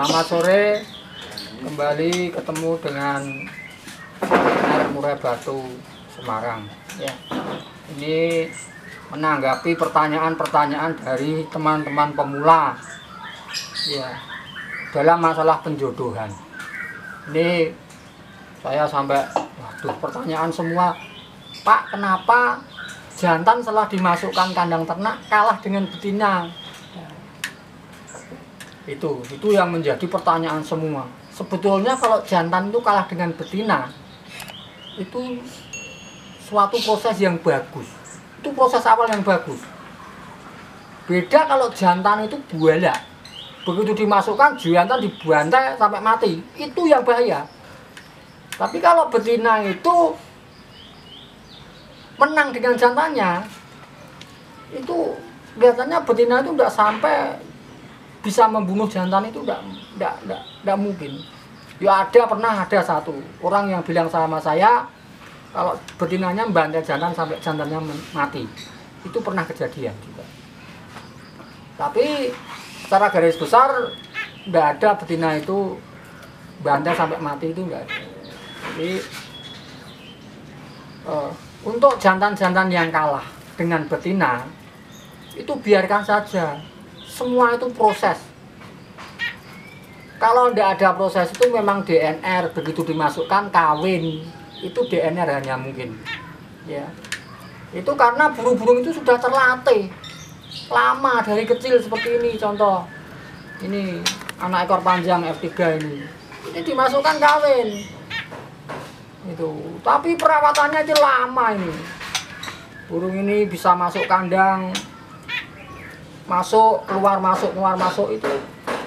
Selamat sore, kembali ketemu dengan Veteriner Murai Batu Semarang. Ya, ini menanggapi pertanyaan-pertanyaan dari teman-teman pemula. Ya, dalam masalah penjodohan. Ini saya sampai, waduh, pertanyaan semua. Pak, kenapa jantan setelah dimasukkan kandang ternak kalah dengan betina? Itu yang menjadi pertanyaan semua. Sebetulnya kalau jantan itu kalah dengan betina, itu suatu proses yang bagus. Itu proses awal yang bagus. Beda kalau jantan itu buala. Begitu dimasukkan, jantan dibantai sampai mati. Itu yang bahaya. Tapi kalau betina itu menang dengan jantannya, itu biasanya betina itu tidak sampai bisa membunuh jantan, itu tidak mungkin. Ya pernah ada satu orang yang bilang sama saya kalau betinanya membantai jantan sampai jantannya mati. Itu pernah kejadian juga. Tapi secara garis besar tidak ada betina itu bantai sampai mati, itu tidak ada. Jadi untuk jantan-jantan yang kalah dengan betina itu biarkan saja. Semua itu proses. Kalau tidak ada proses itu memang DNR, begitu dimasukkan kawin, itu DNR hanya mungkin. Ya, itu karena burung-burung itu sudah terlatih lama dari kecil seperti ini. Contoh, ini anak ekor panjang F3 ini dimasukkan kawin. Itu, tapi perawatannya itu lama ini. Burung ini bisa masuk kandang, masuk keluar masuk itu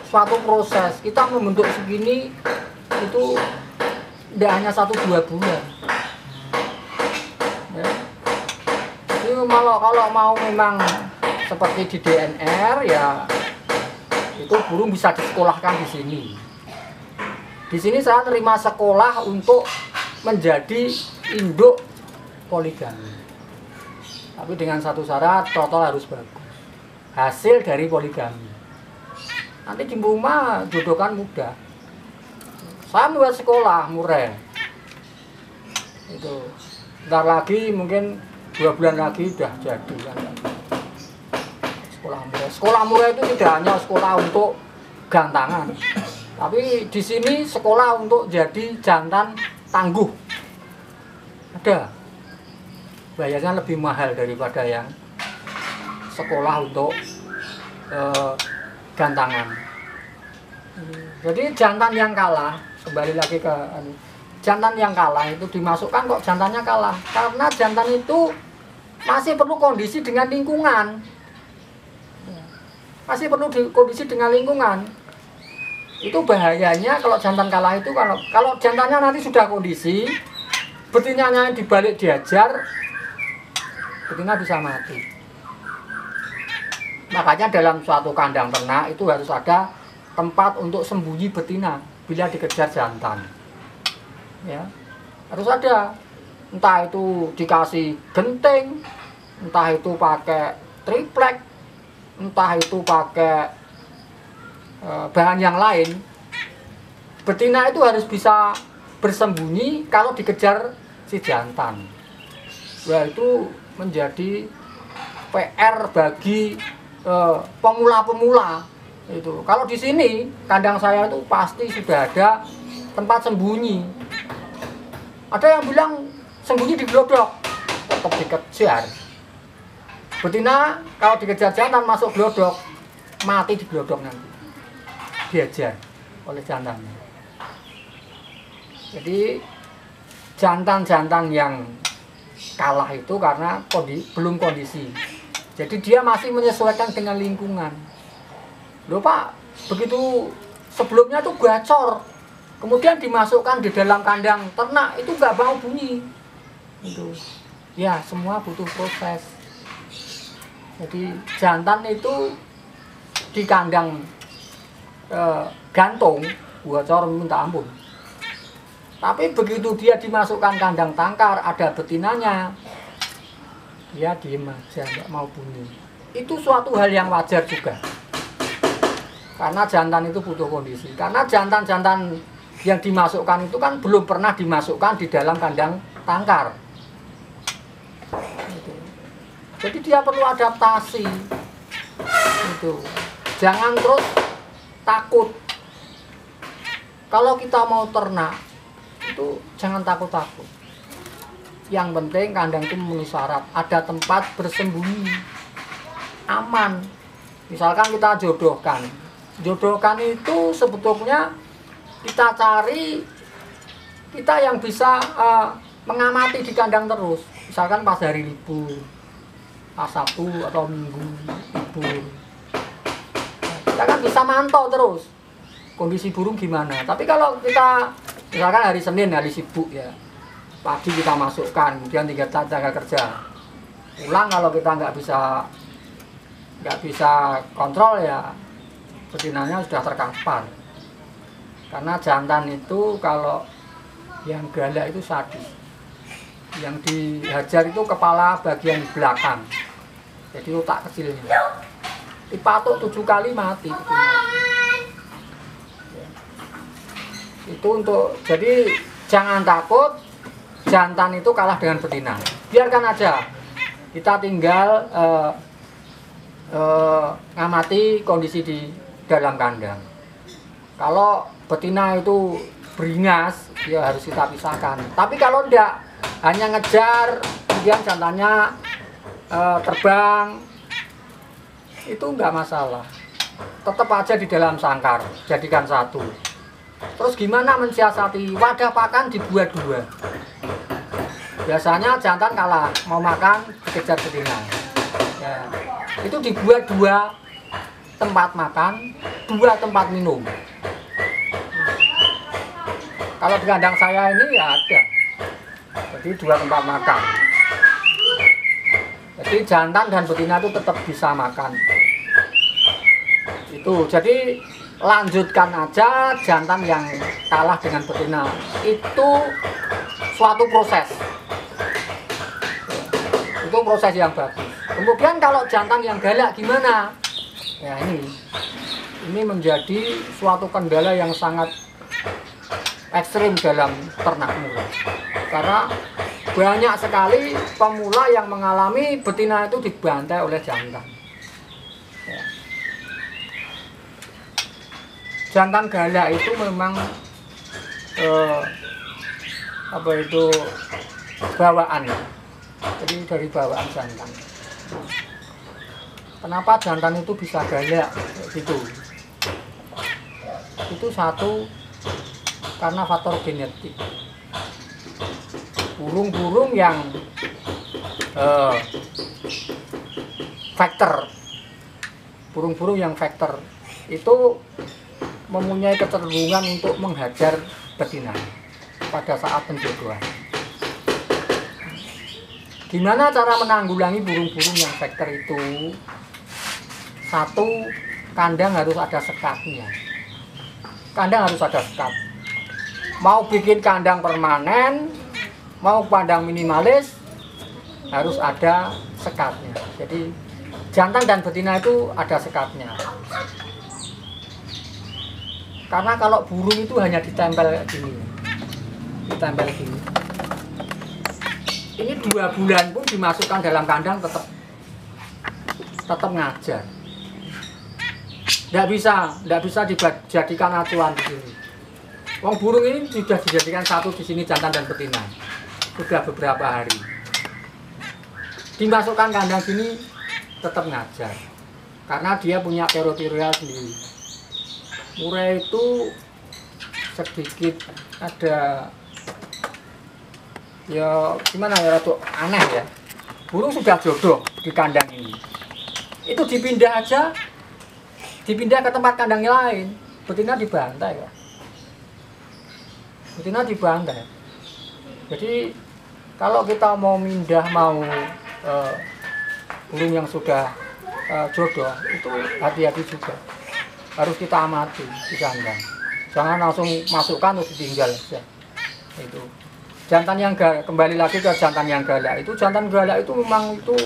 suatu proses. Kita membentuk segini itu tidak hanya 1-2 bulan. Ya. Jadi kalau mau memang seperti di DNR, ya itu burung bisa disekolahkan di sini. Di sini saya terima sekolah untuk menjadi induk poligami. Tapi dengan satu syarat, total harus bagus. Hasil dari poligami. Nanti di rumah jodohkan mudah. Saya membuat sekolah murai. Itu. Bentar lagi mungkin 2 bulan lagi sudah jadi kan. Sekolah murai. Sekolah murai itu tidak hanya sekolah untuk gantangan. Tapi di sini sekolah untuk jadi jantan tangguh. Ada. Bayarnya lebih mahal daripada yang sekolah untuk gantangan. Jadi jantan yang kalah, kembali lagi ke jantan yang kalah itu dimasukkan kok jantannya kalah, karena jantan itu masih perlu kondisi dengan lingkungan. Masih perlu kondisi dengan lingkungan. Itu bahayanya kalau jantan kalah itu, kalau jantannya nanti sudah kondisi, betinanya dibalik diajar, betina bisa mati. Makanya dalam suatu kandang ternak itu harus ada tempat untuk sembunyi betina bila dikejar jantan. Ya, harus ada. Entah itu dikasih genting, entah itu pakai triplek, entah itu pakai bahan yang lain. Betina itu harus bisa bersembunyi kalau dikejar si jantan. Wah, itu menjadi PR bagi pemula-pemula itu. Kalau di sini kandang saya itu pasti sudah ada tempat sembunyi. Ada yang bilang sembunyi di glodok, tetap dikejar. Betina kalau dikejar jantan masuk glodok, mati di glodok nanti. Diajar oleh jantannya. Jadi jantan-jantan yang kalah itu karena belum kondisi. Jadi dia masih menyesuaikan dengan lingkungan. Loh Pak, begitu sebelumnya tuh gacor, kemudian dimasukkan di dalam kandang ternak, itu nggak mau bunyi. Itu, ya semua butuh proses. Jadi jantan itu di kandang gantung, gacor minta ampun. Tapi begitu dia dimasukkan kandang tangkar, ada betinanya, dia diem aja, nggak mau bunyi. Itu suatu hal yang wajar juga. Karena jantan itu butuh kondisi. Karena jantan-jantan yang dimasukkan itu kan belum pernah dimasukkan di dalam kandang tangkar. Gitu. Jadi dia perlu adaptasi. Itu. Jangan terus takut. Kalau kita mau ternak itu jangan takut-takut. Yang penting kandang itu memenuhi syarat, ada tempat bersembunyi, aman. Misalkan kita jodohkan. Jodohkan itu sebetulnya kita cari kita yang bisa mengamati di kandang terus. Misalkan pas hari libur, pas Sabtu atau Minggu libur, kita kan bisa mantau terus kondisi burung gimana. Tapi kalau kita misalkan hari Senin, hari sibuk ya, pagi kita masukkan, kemudian 3 tenaga kerja pulang, kalau kita nggak bisa kontrol ya betinanya sudah terkapar. Karena jantan itu kalau yang galak itu sadis, yang dihajar itu kepala bagian belakang, jadi otak kecilnya dipatuk 7 kali mati. Itu untuk, jadi jangan takut jantan itu kalah dengan betina, biarkan aja. Kita tinggal ngamati kondisi di dalam kandang. Kalau betina itu beringas ya harus kita pisahkan. Tapi kalau enggak, hanya ngejar kemudian jantannya terbang, itu enggak masalah. Tetap aja di dalam sangkar, jadikan satu. Terus gimana mensiasati? Wadah pakan dibuat 2. Biasanya jantan kalah mau makan dikejar betina. Ya, itu dibuat 2 tempat makan, 2 tempat minum. Kalau di kandang saya ini ya ada, jadi 2 tempat makan. Jadi jantan dan betina itu tetap bisa makan. Itu jadi lanjutkan aja jantan yang kalah dengan betina. Itu suatu proses. Itu proses yang bagus. Kemudian kalau jantan yang galak gimana? Ya ini menjadi suatu kendala yang sangat ekstrim dalam ternak mula. Karena banyak sekali pemula yang mengalami betina itu dibantai oleh jantan. Ya. Jantan galak itu memang bawaan. Jadi dari bawaan jantan. Kenapa jantan itu bisa galak gitu? Itu satu, karena faktor genetik. Burung-burung yang faktor, burung-burung yang faktor itu mempunyai kecenderungan untuk menghajar betina pada saat penjodohan. Gimana cara menanggulangi burung-burung yang faktor itu? Satu, kandang harus ada sekatnya. Kandang harus ada sekat. Mau bikin kandang permanen, mau kandang minimalis, harus ada sekatnya. Jadi jantan dan betina itu ada sekatnya. Karena kalau burung itu hanya ditempel gini, ini 2 bulan pun dimasukkan dalam kandang tetap ngajar. Nggak bisa dijadikan acuan di sini. Wong burung ini sudah dijadikan satu di sini jantan dan betina. Sudah beberapa hari. Dimasukkan kandang sini tetap ngajar. Karena dia punya teritorial sendiri. Murai itu sedikit ada ya gimana ya, rada aneh ya. Burung sudah jodoh di kandang ini. Itu dipindah ke tempat kandang lain, betina dibantai ya. Betina dibantai. Jadi kalau kita mau burung yang sudah jodoh itu hati-hati juga. Harus kita amati di kandang. Jangan langsung masukkan terus ditinggal saja. Itu. Jantan yang galak, kembali lagi ke jantan yang galak. Itu jantan galak itu memang itu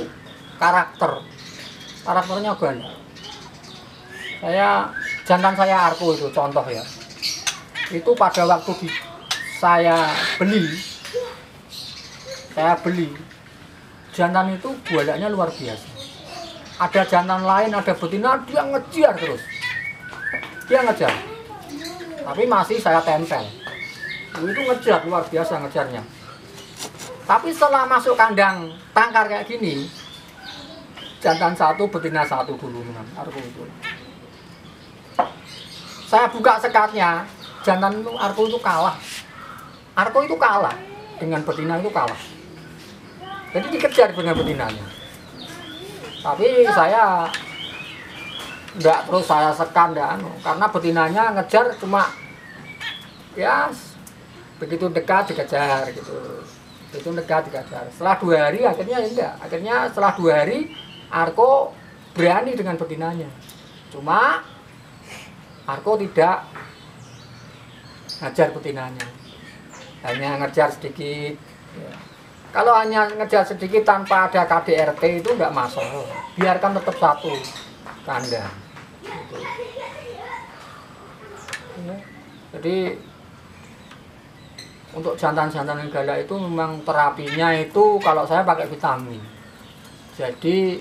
karakternya galak. Saya jantan saya Arko itu contoh ya. Itu pada waktu saya beli jantan itu bualannya luar biasa. Ada jantan lain, ada betina, dia ngejar terus. Dia ngejar. Tapi masih saya tempel. Itu ngejar, luar biasa ngejarnya. Tapi setelah masuk kandang tangkar kayak gini, jantan satu, betina satu dulu Arko itu. Saya buka sekatnya, jantan itu Arko itu kalah. Arko itu kalah dengan betina itu kalah. Jadi dikejar dengan betinanya. Tapi saya enggak terus saya sekan karena betinanya ngejar cuma ya begitu dekat dikejar gitu. Begitu dekat dikejar. Setelah 2 hari akhirnya enggak. Akhirnya setelah 2 hari Arko berani dengan betinanya. Cuma Arko tidak ngejar betinanya. Hanya ngejar sedikit. Ya. Kalau hanya ngejar sedikit tanpa ada KDRT itu enggak masalah. Biarkan tetap satu kandang. Gitu. Ya. Jadi untuk jantan-jantan yang galak itu memang terapinya itu kalau saya pakai vitamin. Jadi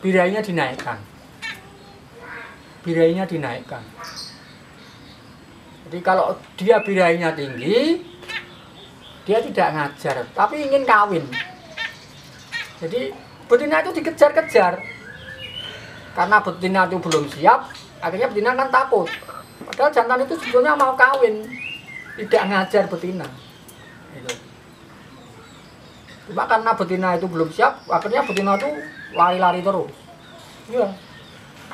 birainya dinaikkan. Jadi kalau dia birainya tinggi, dia tidak ngajar, tapi ingin kawin. Jadi betina itu dikejar-kejar. Karena betina itu belum siap, akhirnya betina kan takut. Padahal jantan itu sebetulnya mau kawin, tidak ngajar betina. Gitu. Cuma karena betina itu belum siap, akhirnya betina itu lari-lari terus. Iya,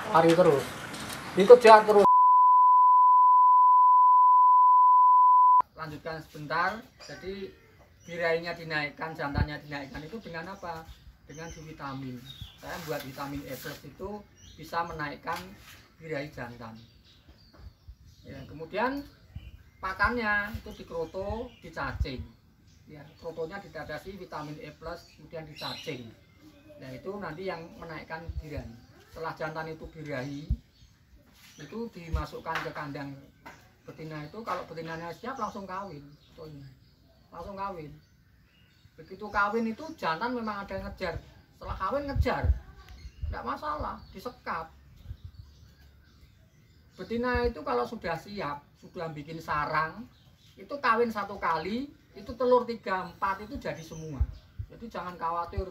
lari terus. Dikejar terus. Lanjutkan sebentar. Jadi birainya dinaikkan, jantannya dinaikkan itu dengan apa? Dengan vitamin. Saya buat vitamin E+ itu bisa menaikkan birai jantan. Ya, kemudian pakannya itu dikroto, dicacing. Ya, krotonya ditatasi vitamin E+, kemudian dicacing. Nah, itu nanti yang menaikkan birai. Setelah jantan itu birahi, itu dimasukkan ke kandang betina itu. Kalau betinanya siap langsung kawin. Langsung kawin. Begitu kawin itu jantan memang ada yang ngejar. Setelah kawin ngejar, tidak masalah, disekat. Betina itu kalau sudah siap, sudah bikin sarang, itu kawin 1 kali, itu telur 3, 4 itu jadi semua. Jadi jangan khawatir.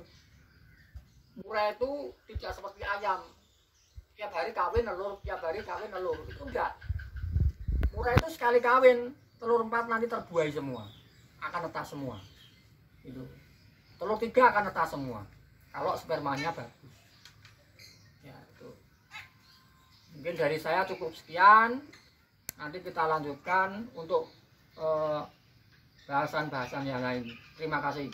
Murai itu tidak seperti ayam, tiap hari kawin telur, tiap hari kawin telur. Itu enggak. Murai itu sekali kawin, telur 4 nanti terbuai semua, akan netas semua. Itu. Telur 3 akan netas semua. Kalau spermanya bagus. Ya, itu. Mungkin dari saya cukup sekian. Nanti kita lanjutkan untuk bahasan-bahasan yang lain. Terima kasih.